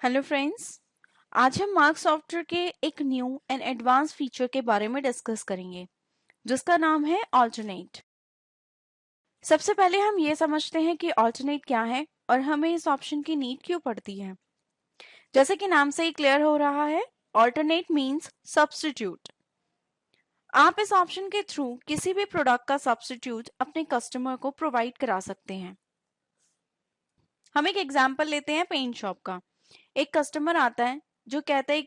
Hello friends. आज हम mark software के एक न्यू एंड एडवांस फीचर के बारे में डिस्कस करेंगे जिसका नाम है ऑल्टरनेट। सबसे पहले हम ये समझते हैं कि ऑल्टरनेट क्या है और हमें इस ऑप्शन की नीड क्यों पड़ती है। जैसे कि नाम से ही क्लियर हो रहा है, ऑल्टरनेट मींस सब्स्टिट्यूट। आप इस ऑप्शन के थ्रू किसी भी प्रोडक्ट का सब्स्टिट्यूट अपने कस्टमर को प्रोवाइड करा सकते हैं। हम एक एग्जांपल लेते हैं पेंट शॉप का। एक कस्टमर आता है जो कहता है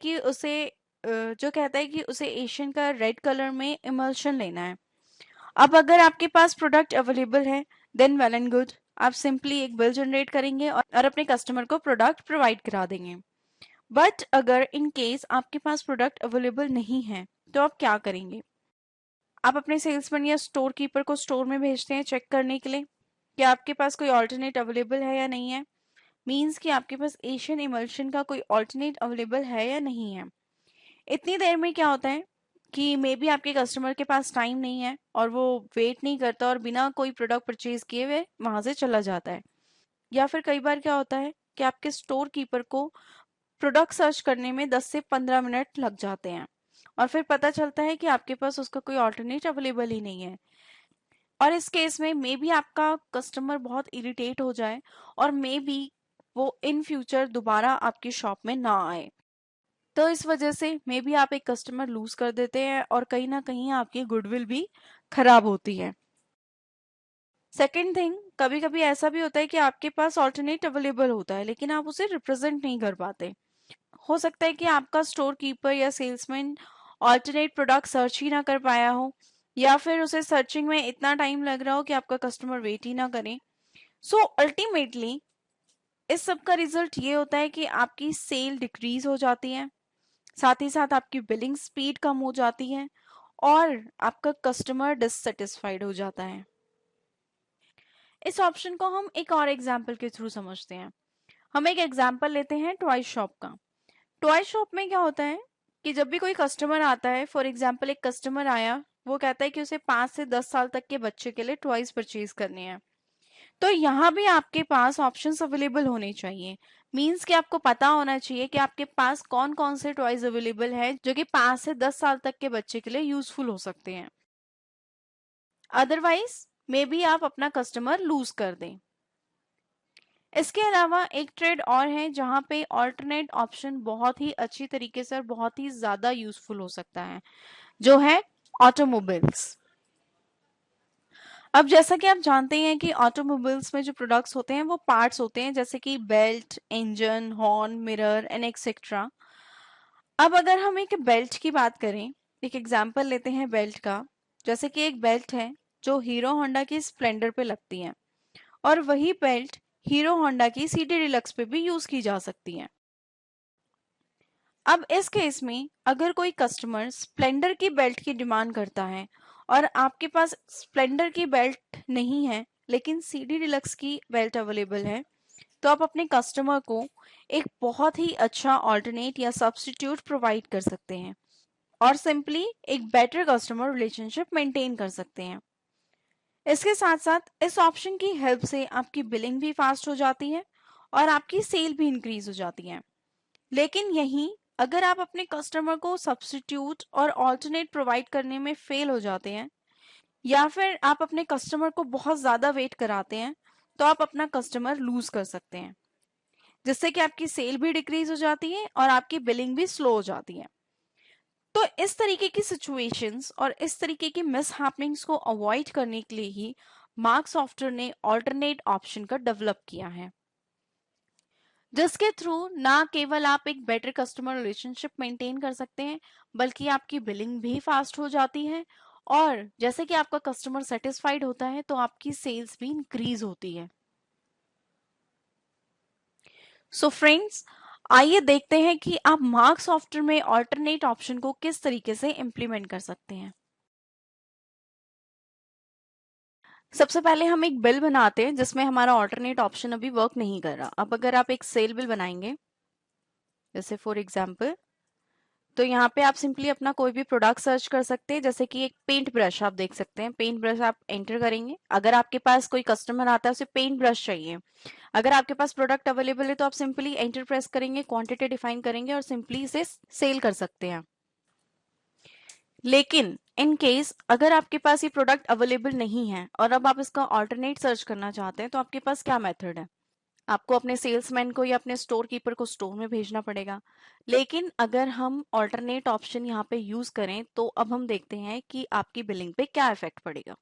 कि उसे एशियन का रेड कलर में इमल्शन लेना है। अब अगर आपके पास प्रोडक्ट अवेलेबल है देन वेल एंड गुड। आप सिंपली एक बिल जनरेट करेंगे और अपने कस्टमर को प्रोडक्ट प्रोवाइड करा देंगे। बट अगर इन केस आपके पास प्रोडक्ट अवेलेबल नहीं है तो आप क्या करेंगे? आप अपने सेल्समैन या स्टोर कीपर को स्टोर में भेजते हैं चेक करने के लिए कि आपके पास कोई ऑल्टरनेट अवेलेबल है या नहीं है। मीन्स कि आपके पास एशियन इमल्शन का कोई ऑल्टरनेट अवेलेबल है या नहीं है। इतनी देर में क्या होता है कि मे बी आपके कस्टमर के पास टाइम नहीं है और वो वेट नहीं करता और बिना कोई प्रोडक्ट परचेज किए हुए वहां से चला जाता है। या फिर कई बार क्या होता है कि आपके स्टोर कीपर को प्रोडक्ट सर्च करने में 10 से 15 मिनट लग जाते हैं और फिर पता चलता है कि आपके पास उसका कोई ऑल्टरनेट अवेलेबल ही नहीं है। और इस केस में मे बी आपका कस्टमर बहुत इरिटेट हो जाए और मे बी वो इन फ्यूचर दोबारा आपकी शॉप में ना आए। तो इस वजह से मे बी आप एक कस्टमर लूज कर देते हैं और कहीं ना कहीं आपकी गुडविल भी खराब होती है। सेकेंड थिंग, कभी कभी ऐसा भी होता है कि आपके पास ऑल्टरनेट अवेलेबल होता है लेकिन आप उसे रिप्रेजेंट नहीं कर पाते। हो सकता है कि आपका स्टोर कीपर या सेल्समैन ऑल्टरनेट प्रोडक्ट सर्च ही ना कर पाया हो या फिर उसे सर्चिंग में इतना टाइम लग रहा हो कि आपका कस्टमर वेट ही ना करे। सो अल्टीमेटली इस सब का रिजल्ट ये होता है कि आपकी सेल डिक्रीज हो जाती है, साथ ही साथ आपकी बिलिंग स्पीड कम हो जाती है और आपका कस्टमर डिससेटिस्फाइड हो जाता है। इस ऑप्शन को हम एक और एग्जाम्पल के थ्रू समझते हैं। हम एक एग्जाम्पल लेते हैं टॉय शॉप का। टॉय शॉप में क्या होता है कि जब भी कोई कस्टमर आता है, फॉर एग्जाम्पल एक कस्टमर आया, वो कहता है कि उसे 5 से 10 साल तक के बच्चे के लिए टॉयज परचेज करने हैं। तो यहाँ भी आपके पास ऑप्शंस अवेलेबल होने चाहिए। मींस कि आपको पता होना चाहिए कि आपके पास कौन कौन से टॉयज अवेलेबल है जो कि 5 से 10 साल तक के बच्चे के लिए यूजफुल हो सकते हैं। अदरवाइज मे बी आप अपना कस्टमर लूज कर दें। इसके अलावा एक ट्रेड और है जहां पे ऑल्टरनेट ऑप्शन बहुत ही अच्छी तरीके से और बहुत ही ज्यादा यूजफुल हो सकता है, जो है ऑटोमोबाइल्स। अब जैसा कि आप जानते हैं कि ऑटोमोबाइल्स में जो प्रोडक्ट्स होते हैं वो पार्ट्स होते हैं, जैसे कि belt, engine, horn, mirror and etcetera. अब अगर हम एक बेल्ट की बात करें, एक एग्जांपल लेते हैं बेल्ट का। जैसे कि एक बेल्ट है जो हीरो होंडा की स्प्लेंडर पे लगती है और वही बेल्ट हीरो होंडा की सिटी डिलक्स पे भी यूज की जा सकती है। अब इस केस में अगर कोई कस्टमर स्प्लेंडर की बेल्ट की डिमांड करता है और आपके पास स्प्लेंडर की बेल्ट नहीं है लेकिन सीडी डिलक्स की बेल्ट अवेलेबल है, तो आप अपने कस्टमर को एक बहुत ही अच्छा ऑल्टरनेट या सब्स्टिट्यूट प्रोवाइड कर सकते हैं और सिंपली एक बेटर कस्टमर रिलेशनशिप मेंटेन कर सकते हैं। इसके साथ साथ इस ऑप्शन की हेल्प से आपकी बिलिंग भी फास्ट हो जाती है और आपकी सेल भी इंक्रीज हो जाती है। लेकिन यहीं अगर आप अपने कस्टमर को सब्स्टिट्यूट और ऑल्टरनेट प्रोवाइड करने में फेल हो जाते हैं या फिर आप अपने कस्टमर को बहुत ज्यादा वेट कराते हैं, तो आप अपना कस्टमर लूज कर सकते हैं, जिससे कि आपकी सेल भी डिक्रीज हो जाती है और आपकी बिलिंग भी स्लो हो जाती है। तो इस तरीके की सिचुएशंस और इस तरीके की मिस हैपनिंग्स को अवॉइड करने के लिए ही मार्क सॉफ्टवेयर ने ऑल्टरनेट ऑप्शन का डेवलप किया है, जिसके थ्रू ना केवल आप एक बेटर कस्टमर रिलेशनशिप मेंटेन कर सकते हैं बल्कि आपकी बिलिंग भी फास्ट हो जाती है और जैसे कि आपका कस्टमर सेटिस्फाइड होता है तो आपकी सेल्स भी इंक्रीज होती है। सो फ्रेंड्स, आइए देखते हैं कि आप मार्क सॉफ्टवेयर में ऑल्टरनेट ऑप्शन को किस तरीके से इंप्लीमेंट कर सकते हैं। सबसे पहले हम एक बिल बनाते हैं जिसमें हमारा ऑल्टरनेट ऑप्शन अभी वर्क नहीं कर रहा। अब अगर आप एक सेल बिल बनाएंगे, जैसे फॉर एग्जांपल, तो यहाँ पे आप सिंपली अपना कोई भी प्रोडक्ट सर्च कर सकते हैं। जैसे कि एक पेंट ब्रश आप देख सकते हैं, पेंट ब्रश आप एंटर करेंगे। अगर आपके पास कोई कस्टमर आता है उसे पेंट ब्रश चाहिए, अगर आपके पास प्रोडक्ट अवेलेबल है तो आप सिंपली एंटर प्रेस करेंगे, क्वांटिटी डिफाइन करेंगे और सिंपली इसे सेल कर सकते हैं। लेकिन इन केस अगर आपके पास ये प्रोडक्ट अवेलेबल नहीं है और अब आप इसका ऑल्टरनेट सर्च करना चाहते हैं, तो आपके पास क्या मेथड है? आपको अपने सेल्समैन को या अपने स्टोर कीपर को स्टोर में भेजना पड़ेगा। लेकिन अगर हम ऑल्टरनेट ऑप्शन यहाँ पे यूज करें तो अब हम देखते हैं कि आपकी बिलिंग पे क्या इफेक्ट पड़ेगा।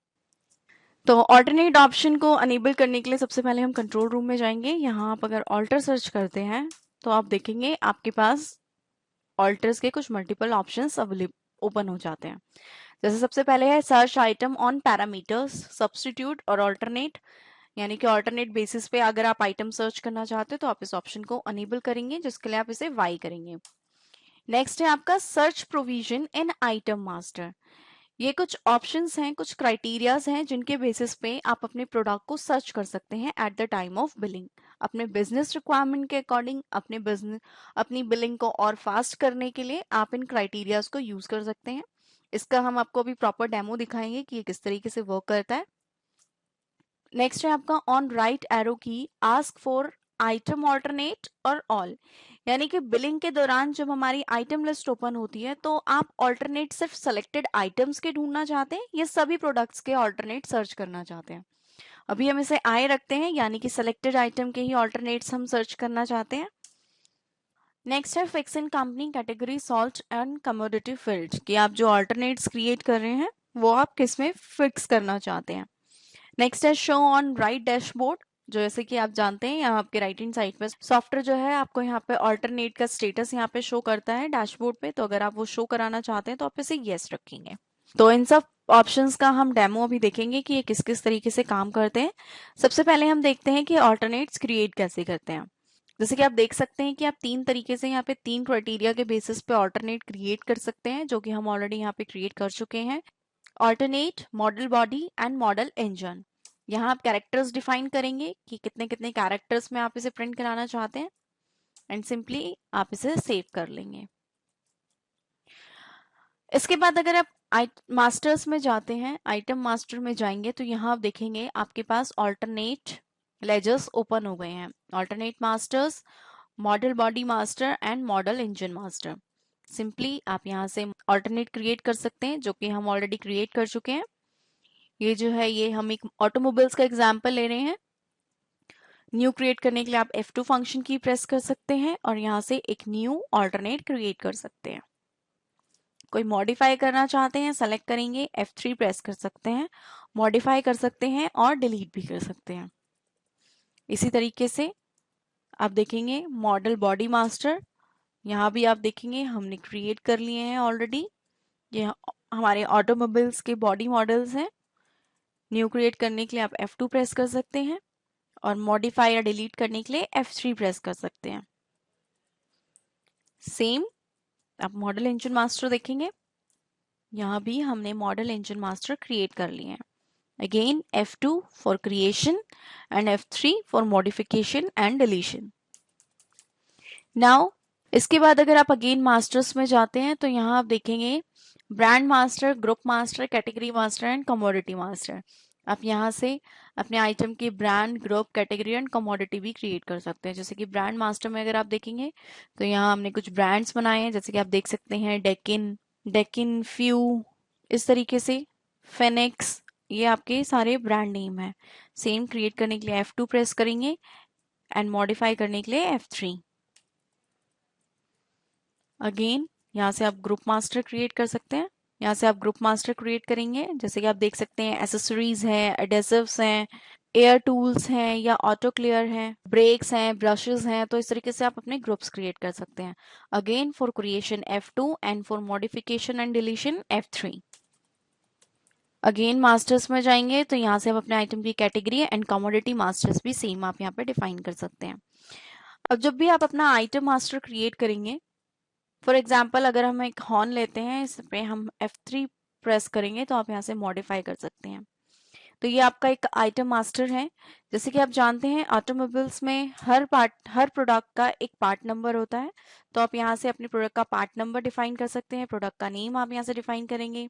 तो ऑल्टरनेट ऑप्शन को अनेबल करने के लिए सबसे पहले हम कंट्रोल रूम में जाएंगे। यहाँ आप अगर ऑल्टर सर्च करते हैं तो आप देखेंगे आपके पास ऑल्टर्स के कुछ मल्टीपल ऑप्शंस अवेलेबल ओपन हो जाते हैं। जैसे सबसे पहले है search item on parameters, substitute और ऑल्टरनेट, यानी कि ऑल्टरनेट बेसिस पे अगर आप आइटम सर्च करना चाहते हो तो आप इस ऑप्शन को अनेबल करेंगे, जिसके लिए आप इसे वाई करेंगे। नेक्स्ट है आपका search provision in item master. ये कुछ ऑप्शंस हैं, कुछ क्राइटेरियाज हैं जिनके बेसिस पे आप अपने प्रोडक्ट को सर्च कर सकते हैं at the time of billing. अपने बिजनेस रिक्वायरमेंट के अकॉर्डिंग अपनी बिलिंग को और फास्ट करने के लिए आप इन क्राइटेरियाज को यूज कर सकते हैं। इसका हम आपको अभी प्रॉपर डेमो दिखाएंगे कि ये किस तरीके से वर्क करता है। नेक्स्ट है आपका ऑन राइट एरो की आस्क फॉर आइटम ऑल्टरनेट और ऑल, यानी कि बिलिंग के दौरान जब हमारी आइटम लिस्ट ओपन होती है तो आप ऑल्टरनेट सिर्फ सेलेक्टेड आइटम्स के ढूंढना चाहते हैं या सभी प्रोडक्ट्स के ऑल्टरनेट सर्च करना चाहते हैं? अभी हम इसे आए रखते हैं, यानी कि सेलेक्टेड आइटम के ही ऑल्टरनेट्स हम सर्च करना चाहते हैं। नेक्स्ट है fix in company category salt and commodity field, कि आप जो ऑल्टरनेट्स क्रिएट कर रहे हैं वो आप किस में फिक्स करना चाहते हैं। नेक्स्ट है शो ऑन राइट डैशबोर्ड, जो जैसे कि आप जानते हैं यहाँ आपके राइट हैंड साइड पे सॉफ्टवेयर जो है आपको यहाँ पे ऑल्टरनेट का स्टेटस यहाँ पे शो करता है डैशबोर्ड पे, तो अगर आप वो शो कराना चाहते हैं तो आप इसे यस रखेंगे। तो इन सब ऑप्शंस का हम डेमो अभी देखेंगे कि ये किस किस तरीके से काम करते हैं। सबसे पहले हम देखते हैं कि ऑल्टरनेट्स क्रिएट कैसे करते हैं। जैसे कि आप देख सकते हैं कि आप तीन तरीके से यहाँ पे तीन क्राइटेरिया के बेसिस पे ऑल्टरनेट क्रिएट कर सकते हैं, जो कि हम ऑलरेडी यहाँ पे क्रिएट कर चुके हैं। Alternate, model body and model engine. यहाँ आप कैरेक्टर्स डिफाइन करेंगे कि कितने कितने कैरेक्टर्स में आप इसे प्रिंट कराना चाहते हैं एंड सिंपली आप इसे सेव कर लेंगे। इसके बाद अगर आप मास्टर्स में जाते हैं, आइटम मास्टर में जाएंगे तो यहाँ आप देखेंगे आपके पास ऑल्टरनेट लेजर्स ओपन हो गए हैं। Alternate masters, model body master and model engine master. Simply आप यहाँ से ऑल्टरनेट क्रिएट कर सकते हैं, जो कि हम ऑलरेडी क्रिएट कर चुके हैं। ये जो है ये हम एक ऑटोमोबाइल्स का एग्जांपल ले रहे हैं। न्यू क्रिएट करने के लिए आप F2 फंक्शन की प्रेस कर सकते हैं और यहाँ से एक न्यू ऑल्टरनेट क्रिएट कर सकते हैं। कोई मॉडिफाई करना चाहते हैं, सेलेक्ट करेंगे, F3 प्रेस कर सकते हैं, मॉडिफाई कर सकते हैं और डिलीट भी कर सकते हैं। इसी तरीके से आप देखेंगे मॉडल बॉडी मास्टर, यहाँ भी आप देखेंगे हमने क्रिएट कर लिए हैं ऑलरेडी। ये हमारे ऑटोमोबाइल्स के बॉडी मॉडल्स हैं। न्यू क्रिएट करने के लिए आप F2 प्रेस कर सकते हैं और मॉडिफाई या डिलीट करने के लिए F3 प्रेस कर सकते हैं। सेम आप मॉडल इंजन मास्टर देखेंगे, यहाँ भी हमने मॉडल इंजन मास्टर क्रिएट कर लिए हैं। Again F2 for creation and F3 for modification and deletion. Now इसके बाद अगर आप अगेन मास्टर्स में जाते हैं तो यहाँ आप देखेंगे brand master, group master, category master and commodity master. आप यहाँ से अपने आइटम की brand, group, category and commodity भी क्रिएट कर सकते हैं। जैसे कि ब्रांड मास्टर में अगर आप देखेंगे तो यहाँ हमने कुछ ब्रांड्स बनाए हैं, जैसे कि आप देख सकते हैं डेकिन, डेकिन फ्यू, इस तरीके से फेनिक्स, ये आपके सारे ब्रांड नेम है। सेम क्रिएट करने के लिए F2 प्रेस करेंगे एंड मॉडिफाई करने के लिए F3। अगेन यहाँ से आप ग्रुप मास्टर क्रिएट कर सकते हैं। यहाँ से आप ग्रुप मास्टर क्रिएट करेंगे, जैसे कि आप देख सकते हैं एसेसरीज हैं, एडेसिव्स हैं, एयर टूल्स हैं या ऑटो क्लियर हैं, ब्रेक्स हैं, ब्रशेस हैं। तो इस तरीके से आप अपने ग्रुप्स क्रिएट कर सकते हैं। Again for creation F2 and for modification and deletion F3। Again masters में जाएंगे तो यहाँ से आप अपने आइटम की कैटेगरी एंड कमोडिटी मास्टर्स भी सेम आप यहाँ पे डिफाइन कर सकते हैं। अब जब भी आप अपना आइटम मास्टर क्रिएट करेंगे, फॉर एग्जाम्पल अगर हम एक हॉर्न लेते हैं, इस पे हम F3 प्रेस करेंगे तो आप यहाँ से मॉडिफाई कर सकते हैं। तो ये आपका एक आइटम मास्टर है। जैसे कि आप जानते हैं ऑटोमोबाइल्स में हर प्रोडक्ट का एक पार्ट नंबर होता है, तो आप यहाँ से अपने प्रोडक्ट का पार्ट नंबर डिफाइन कर सकते हैं। प्रोडक्ट का नेम आप यहाँ से डिफाइन करेंगे,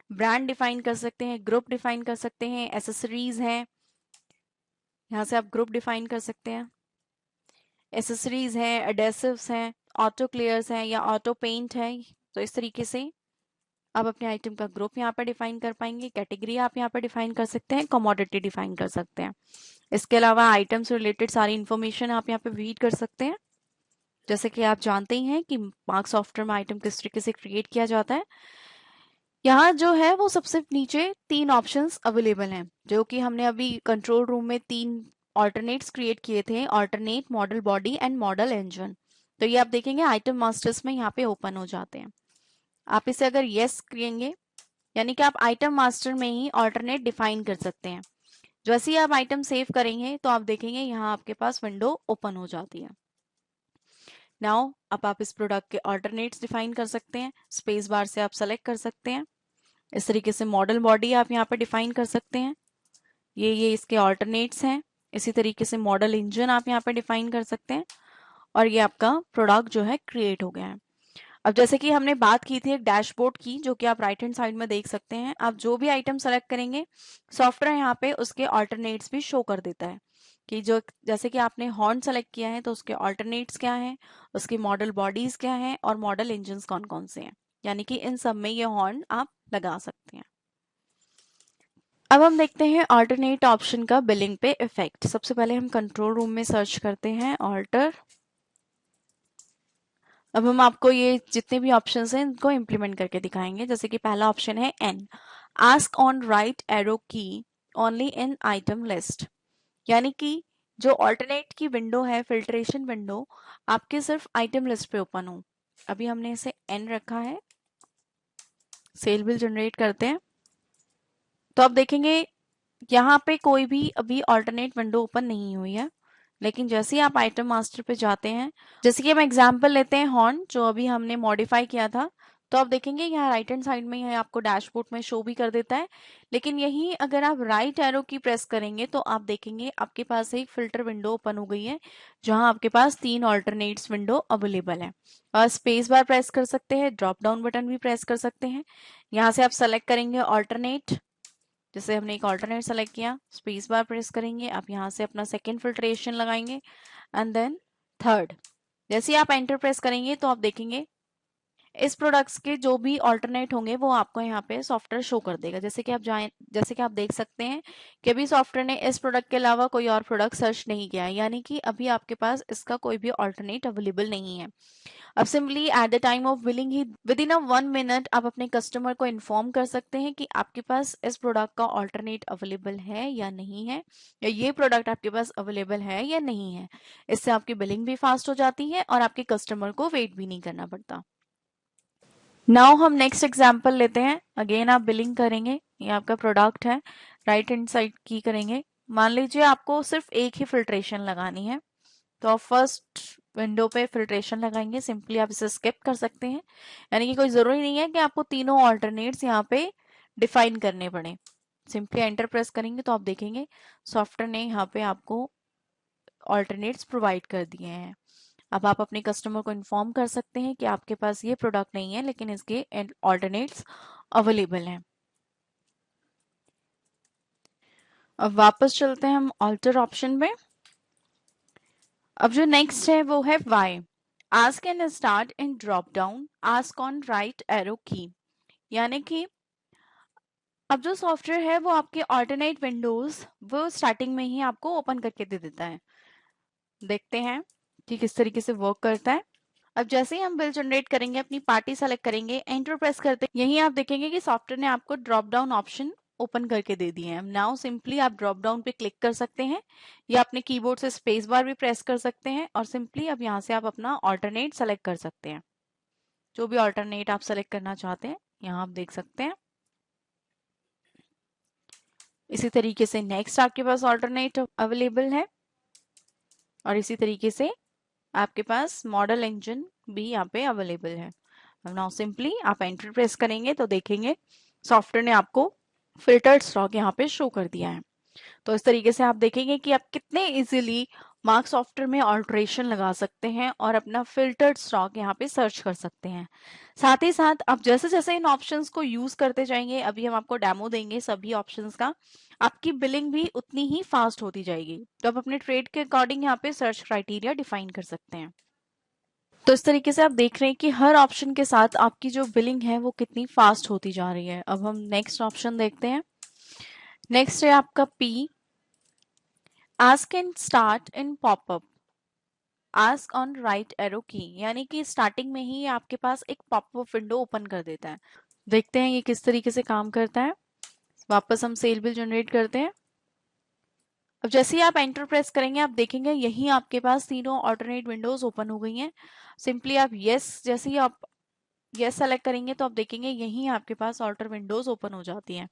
ब्रांड डिफाइन कर सकते हैं, ग्रुप डिफाइन कर सकते हैं, एसेसरीज हैं, यहाँ से आप ग्रुप डिफाइन कर सकते हैं, एसेसरीज हैं, एडेसिव्स हैं, ऑटो क्लियर्स हैं या ऑटो पेंट है। तो इस तरीके से आप अपने आइटम का ग्रुप यहाँ पर डिफाइन कर पाएंगे। कैटेगरी आप यहाँ पर डिफाइन कर सकते हैं, कमोडिटी डिफाइन कर सकते हैं। इसके अलावा आइटम से रिलेटेड सारी इंफॉर्मेशन आप यहाँ पे रीड कर सकते हैं। जैसे कि आप जानते ही हैं कि मार्क सॉफ्टवेयर में आइटम किस तरीके से क्रिएट किया जाता है। यहाँ जो है वो सबसे नीचे 3 ऑप्शंस अवेलेबल हैं, जो कि हमने अभी कंट्रोल रूम में 3 ऑल्टरनेट्स क्रिएट किए थे, alternate, model body and model engine. तो ये आप देखेंगे आइटम मास्टर्स में यहाँ पे ओपन हो जाते हैं। आप इसे अगर यस करेंगे यानी कि आप आइटम मास्टर में ही ऑल्टरनेट डिफाइन कर सकते हैं। जैसे ही आप आइटम सेव करेंगे तो आप देखेंगे यहाँ आपके पास विंडो ओपन हो जाती है। नाउ अब आप इस प्रोडक्ट के ऑल्टरनेट्स डिफाइन कर सकते हैं, स्पेस बार से आप सेलेक्ट कर सकते हैं। इस तरीके से मॉडल बॉडी आप यहाँ पे डिफाइन कर सकते हैं, ये इसके ऑल्टरनेट्स हैं। इसी तरीके से मॉडल इंजन आप यहाँ पे डिफाइन कर सकते हैं और ये आपका प्रोडक्ट जो है क्रिएट हो गया है। अब जैसे कि हमने बात की थी एक डैशबोर्ड की, जो कि आप राइट हैंड साइड में देख सकते हैं। आप जो भी आइटम सेलेक्ट करेंगे सॉफ्टवेयर यहाँ पे उसके ऑल्टरनेट्स भी शो कर देता है कि जो जैसे कि आपने हॉर्न सेलेक्ट किया है तो उसके ऑल्टरनेट्स क्या हैं, उसकी मॉडल बॉडीज क्या हैं और मॉडल इंजन्स कौन कौन से हैं, यानी कि इन सब में ये हॉर्न आप लगा सकते हैं। अब हम देखते हैं ऑल्टरनेट ऑप्शन का बिलिंग पे इफेक्ट। सबसे पहले हम कंट्रोल रूम में सर्च करते हैं ऑल्टर। अब हम आपको ये जितने भी ऑप्शंस हैं इनको इम्प्लीमेंट करके दिखाएंगे। जैसे कि पहला ऑप्शन है N, ask on right arrow key only in item list, यानी कि जो ऑल्टरनेट की विंडो है, फिल्ट्रेशन विंडो, आपके सिर्फ आइटम लिस्ट पे ओपन हो। अभी हमने इसे एन रखा है। सेल बिल जनरेट करते हैं तो आप देखेंगे यहाँ पे कोई भी अभी ऑल्टरनेट विंडो ओपन नहीं हुई है। लेकिन जैसे ही आप आइटम मास्टर पे जाते हैं, जैसे कि हम एग्जांपल लेते हैं हॉर्न जो अभी हमने मॉडिफाई किया था, तो आप देखेंगे यहाँ राइट हैंड साइड में यह आपको डैशबोर्ड में शो भी कर देता है। लेकिन यही अगर आप राइट एरो की प्रेस करेंगे तो आप देखेंगे आपके पास एक फिल्टर विंडो ओपन हो गई है, जहां आपके पास 3 ऑल्टरनेट्स विंडो अवेलेबल है। और स्पेस बार प्रेस कर सकते हैं, ड्रॉप डाउन बटन भी प्रेस कर सकते हैं। यहाँ से आप सेलेक्ट करेंगे ऑल्टरनेट, जैसे हमने एक ऑल्टरनेट सेलेक्ट किया, स्पेस बार प्रेस करेंगे, आप यहाँ से अपना सेकंड फिल्ट्रेशन लगाएंगे एंड देन थर्ड। जैसे ही आप एंटर प्रेस करेंगे तो आप देखेंगे इस प्रोडक्ट्स के जो भी ऑल्टरनेट होंगे वो आपको यहाँ पे सॉफ्टवेयर शो कर देगा। जैसे कि आप देख सकते हैं कि अभी सॉफ्टवेयर ने इस प्रोडक्ट के अलावा कोई और प्रोडक्ट सर्च नहीं किया है, यानी कि अभी आपके पास इसका कोई भी ऑल्टरनेट अवेलेबल नहीं है। अब simply at the time of billing he with in a 1 minute आप अपने कस्टमर को इन्फॉर्म कर सकते हैं कि आपके पास इस प्रोडक्ट का ऑल्टरनेट अवेलेबल है या नहीं है, या ये प्रोडक्ट आपके पास अवेलेबल है या नहीं है। इससे आपकी बिलिंग भी फास्ट हो जाती है और आपके कस्टमर को वेट भी नहीं करना पड़ता। नाउ हम नेक्स्ट एग्जाम्पल लेते हैं। अगेन आप बिलिंग करेंगे, ये आपका प्रोडक्ट है, राइट हैंड साइड की करेंगे। मान लीजिए आपको सिर्फ एक ही फिल्ट्रेशन लगानी है, तो आप फर्स्ट विंडो पे फिल्ट्रेशन लगाएंगे। सिंपली आप इसे स्किप कर सकते हैं, यानी कि कोई जरूरी नहीं है कि आपको तीनों ऑल्टरनेट्स यहाँ पे डिफाइन करने पड़े। सिंपली एंटर प्रेस करेंगे तो आप देखेंगे सॉफ्टवेयर ने यहाँ पे आपको ऑल्टरनेट्स प्रोवाइड कर दिए हैं। अब आप अपने कस्टमर को इन्फॉर्म कर सकते हैं कि आपके पास ये प्रोडक्ट नहीं है लेकिन इसके ऑल्टरनेट्स अवेलेबल हैं। अब वापस चलते हैं हम ऑल्टर ऑप्शन में। अब जो नेक्स्ट है वो है Y, ask and start in drop down, ask on right arrow key, यानी कि अब जो सॉफ्टवेयर है वो आपके ऑल्टरनेट विंडोज वो स्टार्टिंग में ही आपको ओपन करके दे देता है। देखते हैं कि किस तरीके से वर्क करता है। अब जैसे ही हम बिल जनरेट करेंगे, अपनी पार्टी सेलेक्ट करेंगे, एंटर प्रेस करते हैं, यहीं आप देखेंगे कि सॉफ्टवेयर ने आपको ड्रॉप डाउन ऑप्शन ओपन करके दे दिए हैं। नाउ सिंपली आप ड्रॉप डाउन पे क्लिक कर सकते हैं या अपने कीबोर्ड से स्पेस बार भी प्रेस कर सकते हैं और सिंपली अब यहाँ से आप अपना ऑल्टरनेट सेलेक्ट कर सकते हैं। जो भी ऑल्टरनेट आप सेलेक्ट करना चाहते हैं यहाँ आप देख सकते हैं। इसी तरीके से नेक्स्ट आपके पास ऑल्टरनेट अवेलेबल है और इसी तरीके से आपके पास मॉडल इंजन भी यहाँ पे अवेलेबल है। नाउ सिंपली आप एंटर प्रेस करेंगे तो देखेंगे सॉफ्टवेयर ने आपको फिल्टर्ड स्टॉक यहाँ पे शो कर दिया है। तो इस तरीके से आप देखेंगे कि आप कितने इजीली मार्क सॉफ्टवेयर में ऑल्ट्रेशन लगा सकते हैं और अपना फिल्टर्ड स्टॉक यहाँ पे सर्च कर सकते हैं। साथ ही साथ आप जैसे जैसे इन ऑप्शंस को यूज करते जाएंगे, अभी हम आपको डेमो देंगे सभी ऑप्शंस का, आपकी बिलिंग भी उतनी ही फास्ट होती जाएगी। तो आप अपने ट्रेड के अकॉर्डिंग यहाँ पे सर्च क्राइटेरिया डिफाइन कर सकते हैं। तो इस तरीके से आप देख रहे हैं कि हर ऑप्शन के साथ आपकी जो बिलिंग है वो कितनी फास्ट होती जा रही है। अब हम नेक्स्ट ऑप्शन देखते हैं। नेक्स्ट है आपका P, ask in start in popup, ask on right arrow key, यानी कि स्टार्टिंग में ही आपके पास एक पॉपअप विंडो ओपन कर देता है। देखते हैं ये किस तरीके से काम करता है। वापस हम सेल बिल जनरेट करते हैं। अब जैसे ही आप एंटर प्रेस करेंगे आप देखेंगे यही आपके पास तीनों ऑल्टरनेट विंडोज ओपन हो गई हैं। सिंपली आप यस, जैसे ही आप यस सेलेक्ट करेंगे तो आप देखेंगे यही आपके पास ऑल्टर विंडोज ओपन हो जाती हैं।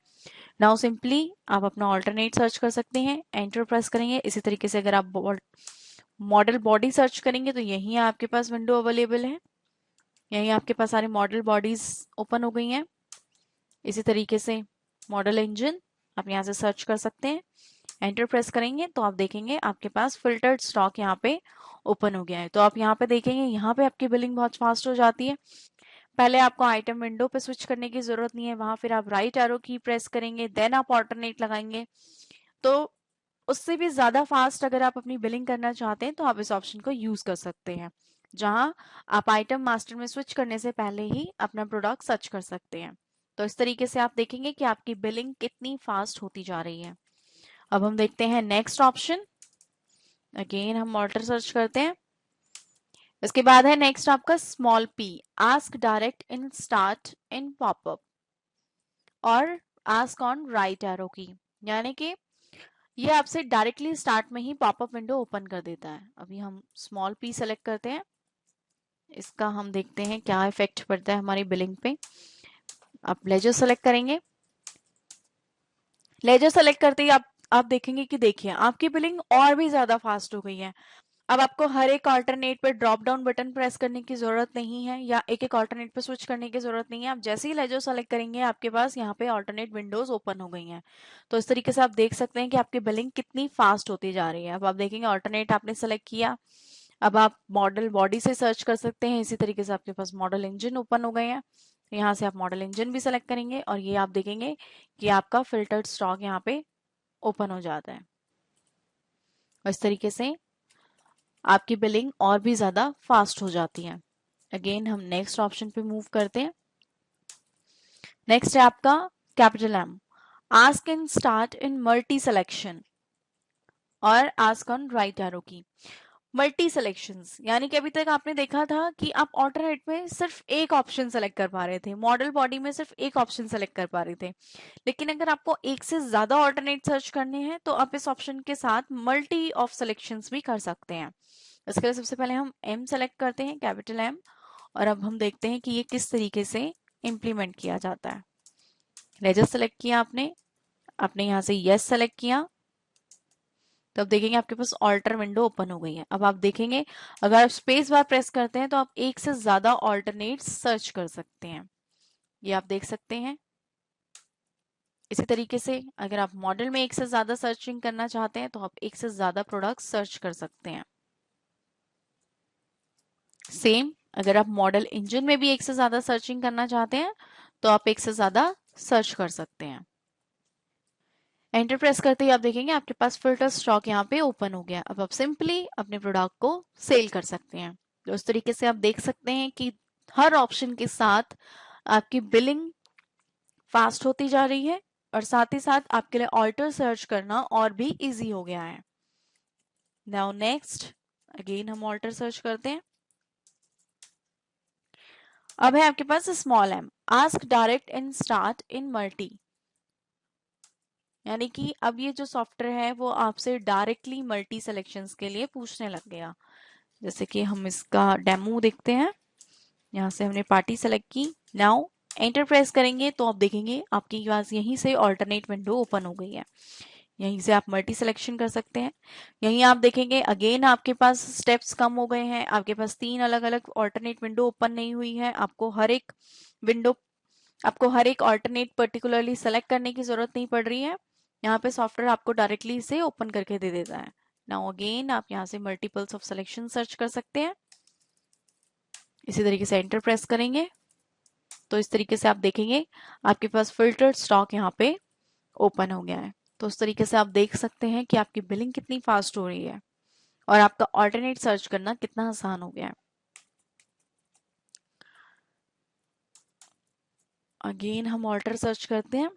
नाउ सिंपली आप अपना ऑल्टरनेट सर्च कर सकते हैं, एंटर प्रेस करेंगे। इसी तरीके से अगर आप मॉडल बॉडी सर्च करेंगे तो यही आपके पास विंडो अवेलेबल है। यही आपके पास सारे मॉडल बॉडीज ओपन हो गई हैं। इसी तरीके से मॉडल इंजन आप यहाँ से सर्च कर सकते हैं, एंटर प्रेस करेंगे तो आप देखेंगे आपके पास फिल्टर्ड स्टॉक यहाँ पे ओपन हो गया है। तो आप यहाँ पे देखेंगे यहाँ पे आपकी बिलिंग बहुत फास्ट हो जाती है। पहले आपको आइटम विंडो पे स्विच करने की जरूरत नहीं है, वहां फिर आप राइट एरो की प्रेस करेंगे, देन आप ऑल्टरनेट लगाएंगे। तो उससे भी ज्यादा फास्ट अगर आप अपनी बिलिंग करना चाहते हैं तो आप इस ऑप्शन को यूज कर सकते हैं, जहां आप आइटम मास्टर में स्विच करने से पहले ही अपना प्रोडक्ट सर्च कर सकते हैं। तो इस तरीके से आप देखेंगे कि आपकी बिलिंग कितनी फास्ट होती जा रही है। अब हम देखते हैं नेक्स्ट ऑप्शन। अगेन हम ऑल्टर सर्च करते हैं। इसके बाद है नेक्स्ट आपका small P, ask direct in start in popup और ask on right arrow key, यानी कि ये आपसे डायरेक्टली स्टार्ट में ही पॉपअप विंडो ओपन कर देता है। अभी हम स्मॉल पी सेलेक्ट करते हैं, इसका हम देखते हैं क्या इफेक्ट पड़ता है हमारी बिलिंग पे। आप लेजर सेलेक्ट करेंगे, लेजर सेलेक्ट करते ही आप देखेंगे कि देखिए आपकी बिलिंग और भी ज्यादा फास्ट हो गई है। अब आपको हर एक अल्टरनेट पे ड्रॉप डाउन बटन प्रेस करने की जरूरत नहीं है या एक एक अल्टरनेट पे स्विच करने की जरूरत नहीं है। आप जैसे ही लेजर सेलेक्ट करेंगे आपके पास यहाँ पे अल्टरनेट विंडोज ओपन हो गई हैं। तो इस तरीके से आप देख सकते हैं कि आपकी बिलिंग कितनी फास्ट होती जा रही है। अब आप देखेंगे अल्टरनेट आपने सेलेक्ट किया, अब आप मॉडल बॉडी से सर्च कर सकते हैं। इसी तरीके से आपके पास मॉडल इंजन ओपन हो गए हैं, यहाँ से आप मॉडल इंजन भी सेलेक्ट करेंगे और ये आप देखेंगे कि आपका फिल्टर्ड स्टॉक यहाँ पे ओपन हो जाता है। इस तरीके से आपकी बिलिंग और भी ज्यादा फास्ट हो जाती है। अगेन हम नेक्स्ट ऑप्शन पे मूव करते हैं। नेक्स्ट है आपका capital M, ask in start in multi selection और ask on right arrow key. Multi selections यानी कि अभी तक आपने देखा था कि आप ऑल्टरनेट में सिर्फ एक ऑप्शन सेलेक्ट कर पा रहे थे, मॉडल बॉडी में सिर्फ एक ऑप्शन सेलेक्ट कर पा रहे थे। लेकिन अगर आपको एक से ज्यादा ऑल्टरनेट सर्च करने हैं तो आप इस ऑप्शन के साथ मल्टी ऑफ सिलेक्शंस भी कर सकते हैं। इसके लिए सबसे पहले हम एम सेलेक्ट करते हैं, कैपिटल एम, और अब हम देखते हैं कि ये किस तरीके से इम्प्लीमेंट किया जाता है। लेजर सेलेक्ट किया आपने, आपने यहाँ से यस सेलेक्ट किया, तो अब देखेंगे आपके पास ऑल्टर विंडो ओपन हो गई है। अब आप देखेंगे अगर आप स्पेस बार प्रेस करते हैं तो आप एक से ज्यादा ऑल्टरनेट सर्च कर सकते हैं, ये आप देख सकते हैं। इसी तरीके से अगर आप मॉडल में एक से ज्यादा सर्चिंग करना चाहते हैं तो आप एक से ज्यादा प्रोडक्ट सर्च कर सकते हैं। सेम अगर आप मॉडल इंजन में भी एक से ज्यादा सर्चिंग करना चाहते हैं तो आप एक से ज्यादा सर्च कर सकते हैं। एंटर प्रेस करते ही आप देखेंगे आपके पास फिल्टर स्टॉक यहाँ पे ओपन हो गया। अब आप सिंपली अपने प्रोडक्ट को सेल कर सकते हैं। तो इस तरीके से आप देख सकते हैं कि हर ऑप्शन के साथ आपकी बिलिंग फास्ट होती जा रही है और साथ ही साथ आपके लिए ऑल्टर सर्च करना और भी इजी हो गया है। नाउ नेक्स्ट अगेन हम ऑल्टर सर्च करते हैं। अब है आपके पास small M, ask direct in start in multi, यानी कि अब ये जो सॉफ्टवेयर है वो आपसे डायरेक्टली मल्टी सिलेक्शंस के लिए पूछने लग गया। जैसे कि हम इसका डेमो देखते हैं। यहाँ से हमने पार्टी सेलेक्ट की, नाउ एंटर प्रेस करेंगे तो आप देखेंगे आपके पास यहीं से ऑल्टरनेट विंडो ओपन हो गई है। यहीं से आप मल्टी सिलेक्शन कर सकते हैं। यहीं आप देखेंगे अगेन आपके पास स्टेप्स कम हो गए हैं, आपके पास 3 अलग अलग ऑल्टरनेट विंडो ओपन नहीं हुई है। विंडो आपको हर एक ऑल्टरनेट पर्टिकुलरली सेलेक्ट करने की जरूरत नहीं पड़ रही है। यहाँ पे सॉफ्टवेयर आपको डायरेक्टली इसे ओपन करके दे देता है। नाउ अगेन आप यहाँ से मल्टीपल्स ऑफ सिलेक्शन सर्च कर सकते हैं। इसी तरीके से एंटर प्रेस करेंगे तो इस तरीके से आप देखेंगे आपके पास फिल्टर्ड स्टॉक यहाँ पे ओपन हो गया है। तो उस तरीके से आप देख सकते हैं कि आपकी बिलिंग कितनी फास्ट हो रही है और आपका ऑल्टरनेट सर्च करना कितना आसान हो गया है। अगेन हम ऑल्टर सर्च करते हैं।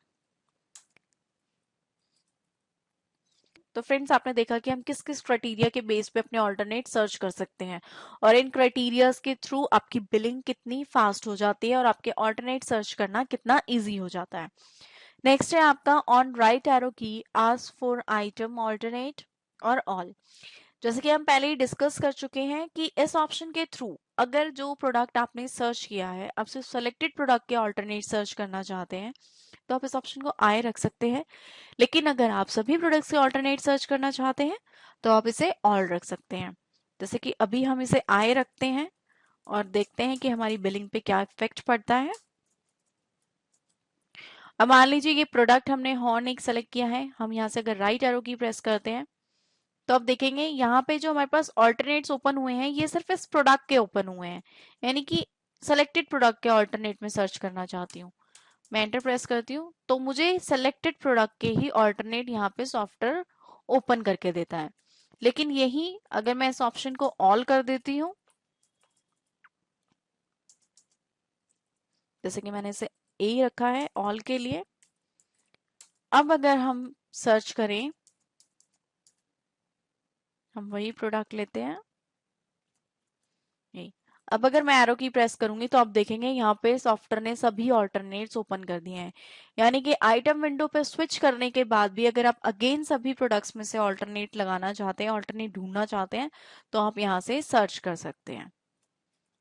तो फ्रेंड्स आपने देखा कि हम किस किस क्राइटेरिया के बेस पे अपने ऑल्टरनेट सर्च कर सकते हैं और इन क्राइटेरियाज के थ्रू आपकी बिलिंग कितनी फास्ट हो जाती है और आपके ऑल्टरनेट सर्च करना कितना इजी हो जाता है। नेक्स्ट है आपका ऑन राइट एरो की आस्क फॉर आइटम ऑल्टरनेट और ऑल। जैसे कि हम पहले ही डिस्कस कर चुके हैं कि इस ऑप्शन के थ्रू अगर जो प्रोडक्ट आपने सर्च किया है आप सिर्फ सेलेक्टेड प्रोडक्ट के ऑल्टरनेट सर्च करना चाहते हैं तो आप इस ऑप्शन को आए रख सकते हैं। लेकिन अगर आप सभी प्रोडक्ट्स के ऑल्टरनेट सर्च करना चाहते हैं तो आप इसे ऑल रख सकते हैं। जैसे कि अभी हम इसे आए रखते हैं और देखते हैं कि हमारी बिलिंग पे क्या इफेक्ट पड़ता है। अब मान लीजिए ये प्रोडक्ट हमने हॉर्न एक सेलेक्ट किया है, हम यहाँ से अगर राइट एरो की प्रेस करते हैं तो आप देखेंगे यहाँ पे जो हमारे पास ऑल्टरनेट्स ओपन हुए हैं ये सिर्फ इस प्रोडक्ट के ओपन हुए हैं, यानी कि सेलेक्टेड प्रोडक्ट के ऑल्टरनेट में सर्च करना चाहती हूँ। मैं एंटर प्रेस करती हूँ तो मुझे सेलेक्टेड प्रोडक्ट के ही ऑल्टरनेट यहाँ पे सॉफ्टवेयर ओपन करके देता है। लेकिन यही अगर मैं इस ऑप्शन को ऑल कर देती हूँ, जैसे कि मैंने इसे ए रखा है ऑल के लिए, अब अगर हम सर्च करें, हम वही प्रोडक्ट लेते हैं यही। अब अगर मैं एरो की प्रेस करूंगी तो आप देखेंगे यहाँ पे सॉफ्टवेयर ने सभी ऑल्टरनेट्स ओपन कर दिए हैं, यानी कि आइटम विंडो पे स्विच करने के बाद भी अगर आप अगेन सभी प्रोडक्ट्स में से ऑल्टरनेट लगाना चाहते हैं, ऑल्टरनेट ढूंढना चाहते हैं तो आप यहाँ से सर्च कर सकते हैं।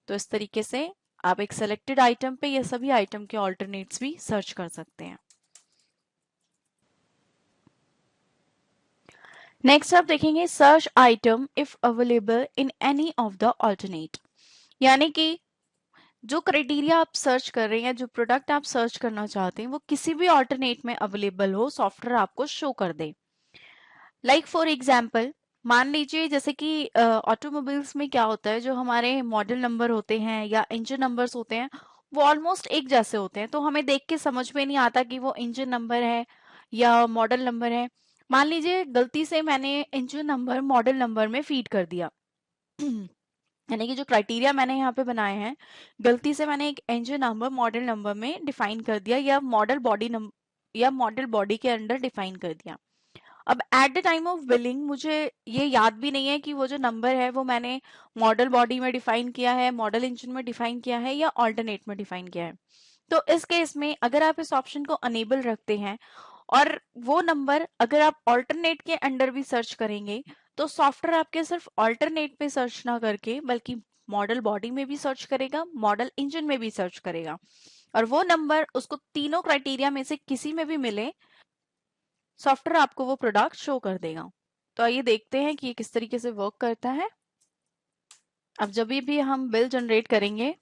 तो इस तरीके से आप एक सेलेक्टेड आइटम पे या सभी आइटम के ऑल्टरनेट्स भी सर्च कर सकते हैं। नेक्स्ट आप देखेंगे search item if available in any of the alternate, यानी कि जो क्राइटेरिया आप सर्च कर रहे हैं, जो प्रोडक्ट आप सर्च करना चाहते हैं वो किसी भी ऑल्टरनेट में अवेलेबल हो, सॉफ्टवेयर आपको शो कर दे। लाइक फॉर एग्जाम्पल मान लीजिए जैसे कि ऑटोमोबाइल्स में क्या होता है, जो हमारे मॉडल नंबर होते हैं या इंजन नंबर्स होते हैं वो ऑलमोस्ट एक जैसे होते हैं, तो हमें देख के समझ में नहीं आता कि वो इंजन नंबर है या मॉडल नंबर है। मान लीजिए गलती से मैंने इंजन नंबर मॉडल नंबर में फीड कर दिया यानी कि जो क्राइटेरिया मैंने यहाँ पे बनाए हैं गलती से मैंने एक इंजन नंबर मॉडल नंबर में डिफाइन कर दिया या मॉडल बॉडी नंबर या मॉडल बॉडी के अंडर डिफाइन कर दिया। अब at the time of billing मुझे ये याद भी नहीं है कि वो जो नंबर है वो मैंने मॉडल बॉडी में डिफाइन किया है, मॉडल इंजन में डिफाइन किया है या ऑल्टरनेट में डिफाइन किया है। तो इस केस में अगर आप इस ऑप्शन को अनेबल रखते हैं और वो नंबर अगर आप ऑल्टरनेट के अंडर भी सर्च करेंगे तो सॉफ्टवेयर आपके सिर्फ ऑल्टरनेट पे सर्च ना करके बल्कि मॉडल बॉडी में भी सर्च करेगा, मॉडल इंजन में भी सर्च करेगा और वो नंबर उसको तीनों क्राइटेरिया में से किसी में भी मिले सॉफ्टवेयर आपको वो प्रोडक्ट शो कर देगा। तो आइए देखते हैं कि ये किस तरीके से वर्क करता है। अब जब भी हम बिल जनरेट करेंगे,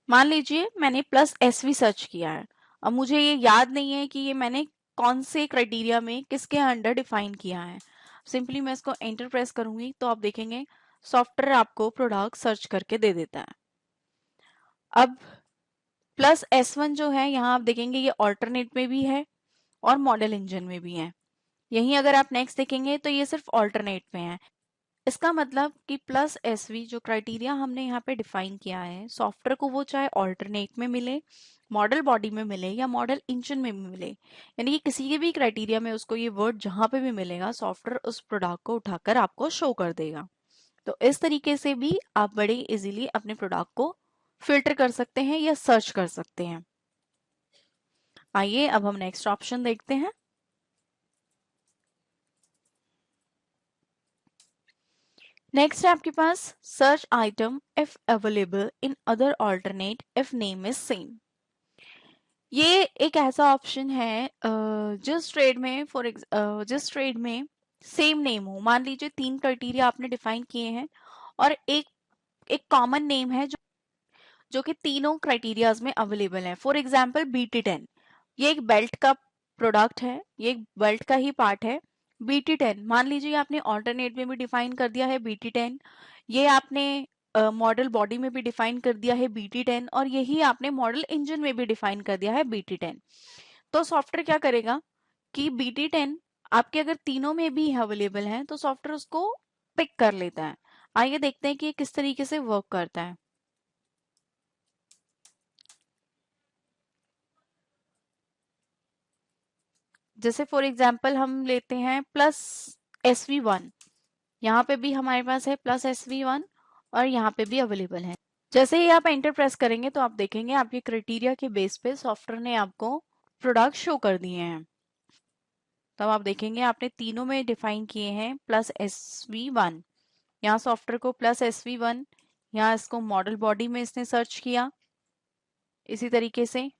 मान लीजिए मैंने प्लस एसवी सर्च किया है, अब मुझे ये याद नहीं है कि ये मैंने कौन से क्राइटेरिया में किसके अंडर डिफाइन किया है। सिंपली मैं इसको एंटर प्रेस करूंगी तो आप देखेंगे सॉफ्टवेयर आपको प्रोडक्ट सर्च करके दे देता है। अब प्लस S1 जो है यहाँ आप देखेंगे ये ऑल्टरनेट में भी है और मॉडल इंजन में भी है। यहीं अगर आप नेक्स्ट देखेंगे तो ये सिर्फ ऑल्टरनेट में है। इसका मतलब कि प्लस एसवी जो क्राइटेरिया हमने यहाँ पे डिफाइन किया है सॉफ्टवेयर को वो चाहे ऑल्टरनेट में मिले, मॉडल बॉडी में मिले या मॉडल इंजन में भी मिले, यानी कि किसी के भी क्राइटेरिया में उसको ये वर्ड जहां पे भी मिलेगा सॉफ्टवेयर उस प्रोडक्ट को उठाकर आपको शो कर देगा। तो इस तरीके से भी आप बड़े इजीली अपने प्रोडक्ट को फिल्टर कर सकते हैं या सर्च कर सकते हैं। आइए अब हम नेक्स्ट ऑप्शन देखते हैं। नेक्स्ट है आपके पास search item if available in other alternate if name is same. ये एक ऐसा ऑप्शन है जिस ट्रेड में सेम नेम हो, मान लीजिए तीन क्राइटेरिया आपने डिफाइन किए हैं और एक एक कॉमन नेम है जो कि तीनों क्राइटेरियाज में अवेलेबल है। फॉर एग्जाम्पल BT10 ये एक बेल्ट का प्रोडक्ट है, ये एक बेल्ट का ही पार्ट है BT10 मान लीजिए आपने ऑल्टरनेट में भी डिफाइन कर दिया है BT10, ये आपने मॉडल बॉडी में भी डिफाइन कर दिया है BT10, और यही आपने मॉडल इंजन में भी डिफाइन कर दिया है BT10। तो सॉफ्टवेयर क्या करेगा कि BT10 आपके अगर तीनों में भी अवेलेबल है तो सॉफ्टवेयर उसको पिक कर लेता है। आइए देखते हैं कि ये किस तरीके से वर्क करता है। जैसे फॉर एग्जांपल हम लेते हैं प्लस SV1, यहाँ पे भी हमारे पास है प्लस SV1 और यहाँ पे भी अवेलेबल है। जैसे ही आप एंटर प्रेस करेंगे तो आप देखेंगे आपके क्राइटेरिया के बेस पे सॉफ्टवेयर ने आपको प्रोडक्ट शो कर दिए हैं। तब आप देखेंगे आपने तीनों में डिफाइन किए हैं प्लस SV1, यहाँ सॉफ्टवेयर को प्लस SV1, यहाँ इसको मॉडल बॉडी में इसने सर्च किया। इसी तरीके से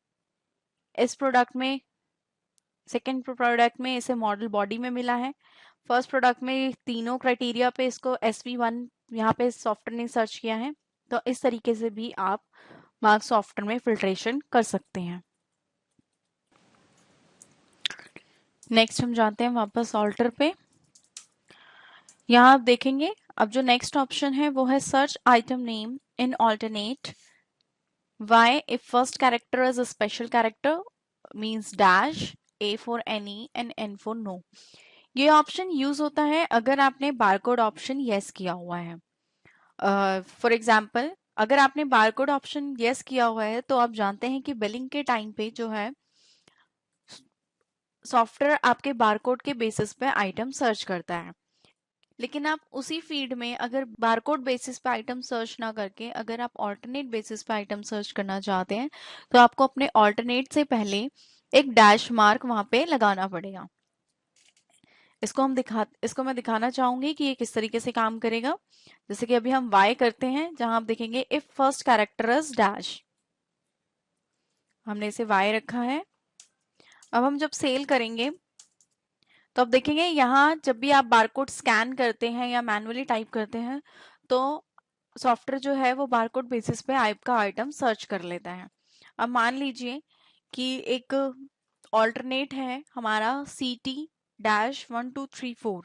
इस प्रोडक्ट में, सेकेंड प्रोडक्ट में इसे मॉडल बॉडी में मिला है। फर्स्ट प्रोडक्ट में तीनों क्राइटेरिया पे इसको SV1 यहाँ पे सॉफ्टवेयर ने सर्च किया है। तो इस तरीके से भी आप मार्क सॉफ्टवेयर में फिल्ट्रेशन कर सकते हैं। नेक्स्ट हम जाते हैं वापस ऑल्टर पे। यहाँ आप देखेंगे अब जो नेक्स्ट ऑप्शन है वो है search item name in alternate Y if first character is a special character means dash, A for any and N for no। ये ऑप्शन यूज होता है अगर आपने बारकोड ऑप्शन यस किया हुआ है। फॉर एग्जाम्पल अगर आपने बारकोड ऑप्शन यस किया हुआ है तो आप जानते हैं कि बिलिंग के टाइम पे जो है सॉफ्टवेयर आपके बारकोड के बेसिस पे आइटम सर्च करता है। लेकिन आप उसी फील्ड में अगर बारकोड बेसिस पे आइटम सर्च ना करके अगर आप ऑल्टरनेट बेसिस पे आइटम सर्च करना चाहते हैं तो आपको अपने ऑल्टरनेट से पहले एक डैश मार्क वहां पे लगाना पड़ेगा। इसको मैं दिखाना चाहूंगी कि ये किस तरीके से काम करेगा। जैसे कि अभी हम वाई करते हैं, जहां आप देखेंगे if first character is dash, हमने इसे वाई रखा है। अब हम जब सेल करेंगे तो अब देखेंगे यहाँ जब भी आप बारकोड स्कैन करते हैं या मैनुअली टाइप करते हैं तो सॉफ्टवेयर जो है वो बारकोड बेसिस पे आपका आइटम सर्च कर लेता है। अब मान लीजिए कि एक ऑल्टरनेट है हमारा CT-1234,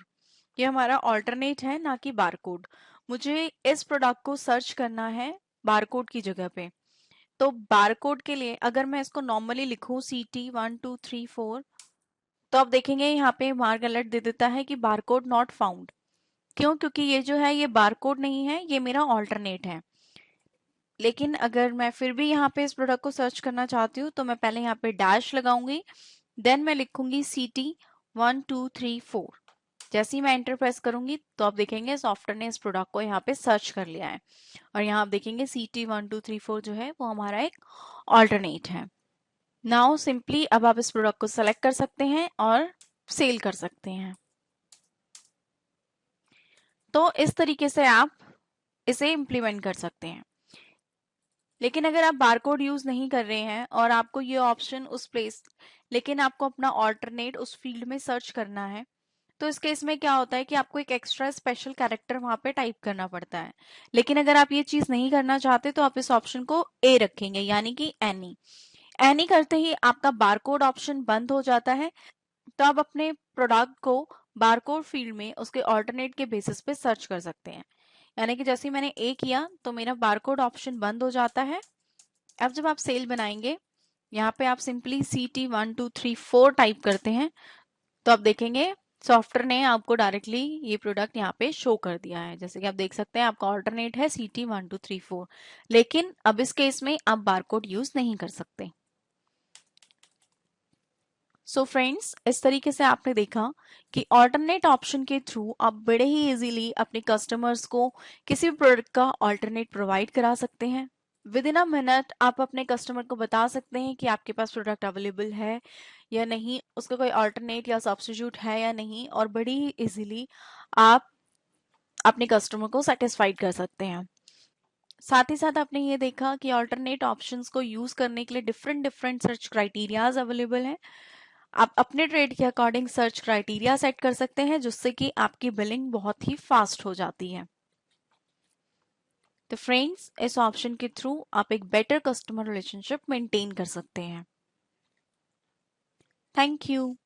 ये हमारा ऑल्टरनेट है ना कि बारकोड। मुझे इस प्रोडक्ट को सर्च करना है बारकोड की जगह पे। तो बारकोड के लिए अगर मैं इसको नॉर्मली लिखूं CT-1234 तो आप देखेंगे यहाँ पे मार्क अलर्ट दे देता है कि बारकोड नॉट फाउंड। क्यों? क्योंकि ये जो है ये बारकोड नहीं है, ये मेरा ऑल्टरनेट है। लेकिन अगर मैं फिर भी यहाँ पे इस प्रोडक्ट को सर्च करना चाहती हूँ तो मैं पहले यहाँ पे डैश लगाऊंगी, देन मैं लिखूंगी CT-1234। जैसे ही मैं एंटर प्रेस करूंगी तो आप देखेंगे सॉफ्टवेयर ने इस प्रोडक्ट को यहाँ पे सर्च कर लिया है और यहाँ आप देखेंगे CT-1234 जो है वो हमारा एक ऑल्टरनेट है। नाउ सिंपली अब आप इस प्रोडक्ट को सेलेक्ट कर सकते हैं और सेल कर सकते हैं। तो इस तरीके से आप इसे इम्प्लीमेंट कर सकते हैं। लेकिन अगर आप बारकोड यूज नहीं कर रहे हैं और आपको ये ऑप्शन उस प्लेस, लेकिन आपको अपना ऑल्टरनेट उस फील्ड में सर्च करना है तो इस केस में क्या होता है कि आपको एक एक्स्ट्रा स्पेशल कैरेक्टर वहां पे टाइप करना पड़ता है। लेकिन अगर आप ये चीज नहीं करना चाहते तो आप इस ऑप्शन को ए रखेंगे, यानी कि एनी। एनी करते ही आपका बारकोड ऑप्शन बंद हो जाता है। तो आप अपने प्रोडक्ट को बारकोड फील्ड में उसके ऑल्टरनेट के बेसिस पे सर्च कर सकते हैं। यानी कि जैसे ही मैंने ए किया तो मेरा बारकोड ऑप्शन बंद हो जाता है। अब जब आप सेल बनाएंगे यहाँ पे आप सिंपली CT-1234 टाइप करते हैं तो आप देखेंगे सॉफ्टवेयर ने आपको डायरेक्टली ये प्रोडक्ट यहाँ पे शो कर दिया है। जैसे कि आप देख सकते हैं आपका ऑल्टरनेट है CT-1234, लेकिन अब इस केस में आप बारकोड यूज नहीं कर सकते। सो फ्रेंड्स, इस तरीके से आपने देखा कि ऑल्टरनेट ऑप्शन के थ्रू आप बड़े ही इजीली अपने कस्टमर्स को किसी भी प्रोडक्ट का ऑल्टरनेट प्रोवाइड करा सकते हैं। विद इन अ मिनट आप अपने कस्टमर को बता सकते हैं कि आपके पास प्रोडक्ट अवेलेबल है या नहीं, उसका कोई ऑल्टरनेट या सब्स्टिट्यूट है या नहीं, और बड़ी ही इजीली आप अपने कस्टमर को सेटिस्फाइड कर सकते हैं। साथ ही साथ आपने ये देखा कि ऑल्टरनेट ऑप्शंस को यूज करने के लिए different different search criterias available हैं। आप अपने ट्रेड के अकॉर्डिंग सर्च क्राइटेरिया सेट कर सकते हैं जिससे कि आपकी बिलिंग बहुत ही फास्ट हो जाती है। तो फ्रेंड्स, इस ऑप्शन के थ्रू आप एक बेटर कस्टमर रिलेशनशिप मेंटेन कर सकते हैं। Thank you.